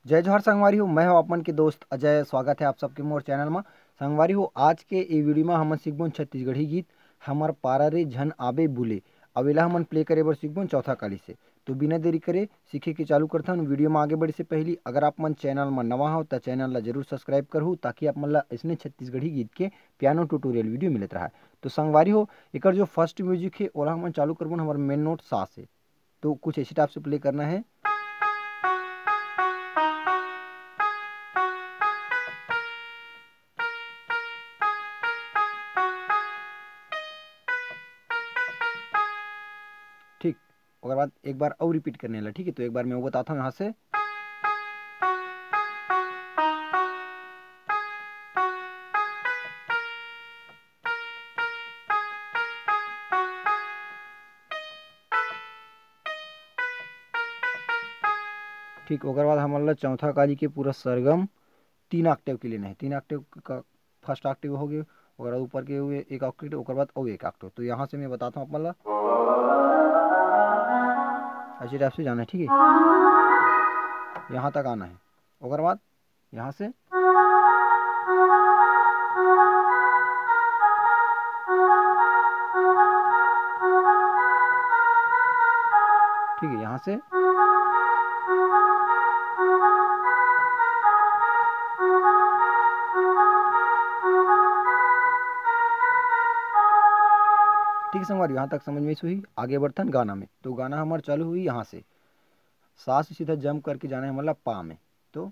जय जोहर संगवारी हो। मैं हूं अपन के दोस्त अजय। स्वागत है आप सबके मोर चैनल में। संगवारी हो, आज के ई वीडियो में हमन सीखबोन छत्तीसगढ़ी गीत हमर पारा रे झन आबे बुले। अवेला हमन प्ले करे बर सीखबोन चौथा काली से। तो बिना देरी करे सीखे के चालू करता हूँ। वीडियो में आगे बढ़े से पहले अगर आप मन चैनल में नवा हो तो चैनल ला जरूर सब्सक्राइब करहु, ताकि आप मन ला इसने छत्तीसगढ़ी गीत के पियानो ट्यूटोरियल वीडियो मिलत रहा। तो संगवारी हो, एक जो फर्स्ट म्यूजिक है ओला हमन चालू करबोन हमारे मेन नोट सा से। तो कुछ ऐसे टाइप से प्ले करना है। ठीक, और बाद एक बार और रिपीट करने ला। ठीक है, तो एक बार मैं वो बताता हूँ यहाँ से। ठीक, ओकर बाद हमारे चौथा काली के पूरा सरगम 3 ऑक्टेव के लेना है। 3 ऑक्टेव का फर्स्ट ऑक्टेव हो गया, और ऊपर के हुए एक ऑक्टेव, ओकर बाद और एक ऑक्टेव। तो यहाँ से मैं बताता हूँ अपन ऐसे टाइप से जाना है। ठीक है, यहाँ तक आना है। ओकर बाद यहाँ से ठीक है, यहाँ से ठीक है संगवारी, यहाँ तक समझ में हुई। आगे बढ़तन गाना में। तो गाना हमारा चालू हुई यहाँ से, सा से सीधा जंप करके जाना है हमारा पा में। तो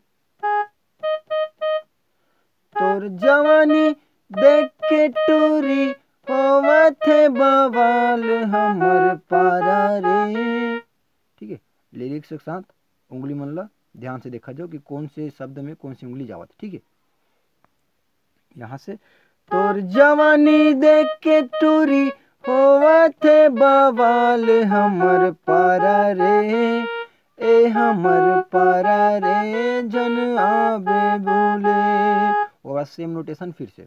तोर जवानी देख के टूरी होवत है बवाल हमर पारा रे। ठीक है, लिरिक्स के साथ उंगली मन ला ध्यान से देखा जाओ कि कौन से शब्द में कौन सी उंगली जावत। ठीक है, यहाँ से तोर जवानी देख के टूरी होवत है बवाल हमर पारा रे, ए हमर पारा रे जन आबे बोले। और सेम नोटेशन फिर से।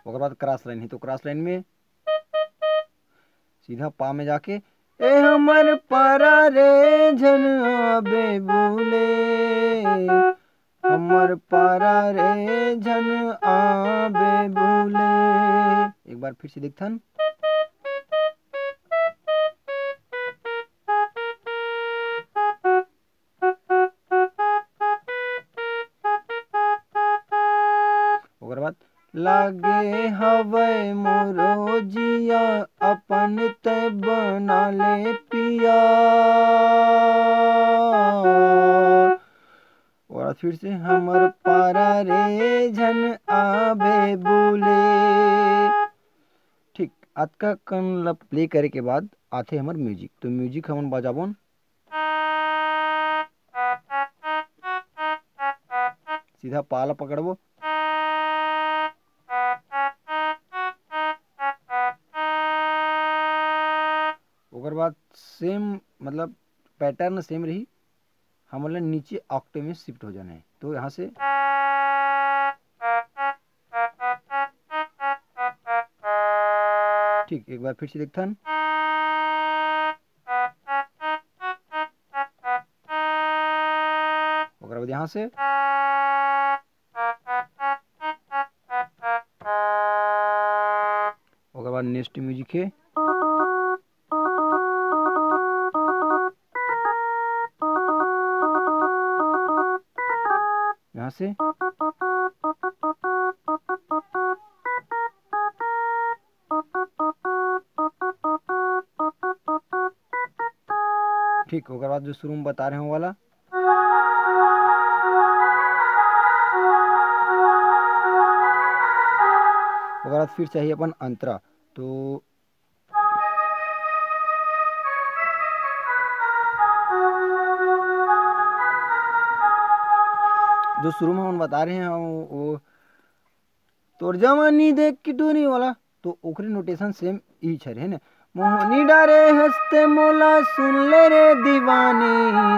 उसके बाद क्रॉस लाइन है, तो क्रॉस लाइन में सीधा पा में जाके ए हमर पारा रे झन आबे बोले, हमर पारा रे झन आबे बोले। एक बार फिर से देखथन। ओकर बाद लागे हवै मोरो जिया अपन ते बना ले पिया। और फिर से हमर पारा रे झन आबे बोले। ठीक, आज का कन प्ले करे के बाद आते हमर म्यूजिक। तो म्यूजिक हमन बजाबोन सीधा पाला पकड़बो, ओकर बाद सेम मतलब पैटर्न सेम रही। हमारे नीचे ऑक्टेव में शिफ्ट हो जाना है। तो यहाँ से ठीक, एक बार फिर से देखथन। ओकर बाद यहाँ से ओकर बाद नेक्स्ट म्यूजिक है। यहाँ से ठीक, ओकर बाद जो शुरू में बता रहे हैं वाला ओकर बाद फिर चाहिए अपन अंतरा। तो जो शुरू में हम बता रहे हैं वो तोर जवानी देख के टूरी वाला, तो ओकरे नोटेशन सेम ई छर है ना। मोहनी डारे हंसते मोला सुन ले रे दीवानी,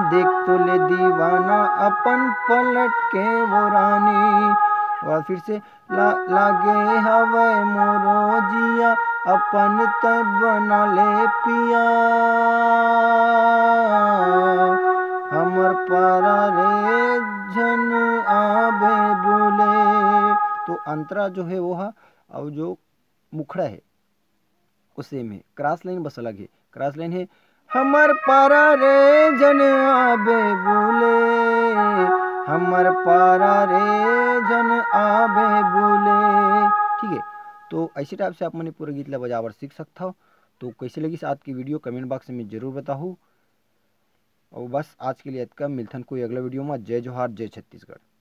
देख तो ले दीवाना अपन पलट के वो रानी। और फिर से लागे हवे मोरो जिया अपन तय बना ले पिया हमर पारा रे झन आबे बोले। तो अंतरा जो है वो है और जो मुखड़ा है उसे में क्रॉस लाइन बस अलग है। क्रॉस लाइन है हमर पारा रे जन आबे बोले हमर पारा रे जन आबे बोले। ठीक है, तो ऐसे टाइप से आप मैंने पूरा गीत ला बजावर सीख सकता हो। तो कैसे लगी आज की वीडियो कमेंट बॉक्स में जरूर बताओ। और बस आज के लिए इतना, मिलथन कोई अगला वीडियो में। जय जोहार, जय छत्तीसगढ़।